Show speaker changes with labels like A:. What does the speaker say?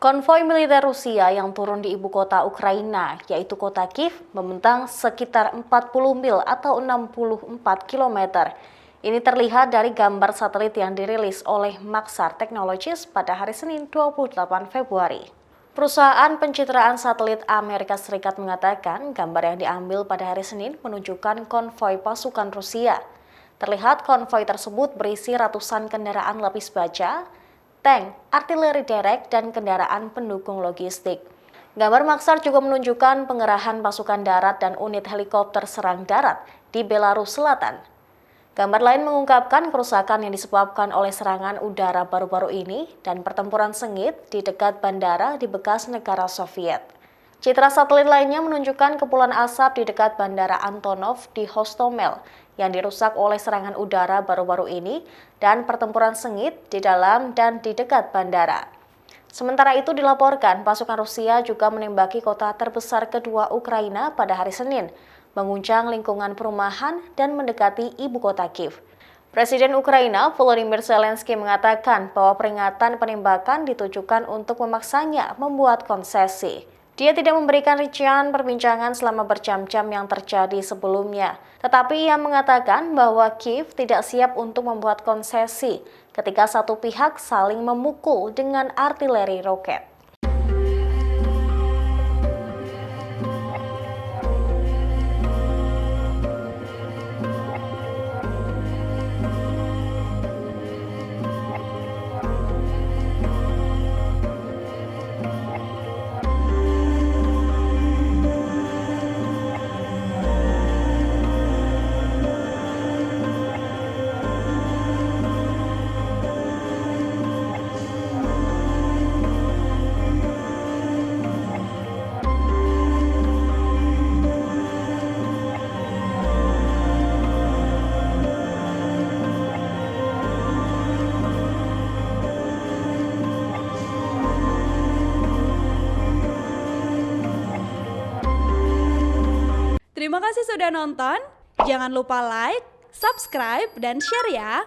A: Konvoi militer Rusia yang turun di ibu kota Ukraina, yaitu kota Kiev, membentang sekitar 40 mil atau 64 km. Ini terlihat dari gambar satelit yang dirilis oleh Maxar Technologies pada hari Senin 28 Februari. Perusahaan pencitraan satelit Amerika Serikat mengatakan gambar yang diambil pada hari Senin menunjukkan konvoi pasukan Rusia. Terlihat konvoi tersebut berisi ratusan kendaraan lapis baja, tank, artileri derek, dan kendaraan pendukung logistik. Gambar Maxar juga menunjukkan pengerahan pasukan darat dan unit helikopter serang darat di Belarus Selatan. Gambar lain mengungkapkan kerusakan yang disebabkan oleh serangan udara baru-baru ini dan pertempuran sengit di dekat bandara di bekas negara Soviet. Citra satelit lainnya menunjukkan kepulan asap di dekat bandara Antonov di Hostomel yang dirusak oleh serangan udara baru-baru ini dan pertempuran sengit di dalam dan di dekat bandara. Sementara itu dilaporkan pasukan Rusia juga menembaki kota terbesar kedua Ukraina pada hari Senin, menguncang lingkungan perumahan dan mendekati ibu kota Kiev. Presiden Ukraina Volodymyr Zelensky mengatakan bahwa peringatan penembakan ditujukan untuk memaksanya membuat konsesi. Dia tidak memberikan rincian perbincangan selama berjam-jam yang terjadi sebelumnya. Tetapi ia mengatakan bahwa Kiev tidak siap untuk membuat konsesi ketika satu pihak saling memukul dengan artileri roket.
B: Terima kasih sudah nonton. Jangan lupa like, subscribe, dan share ya.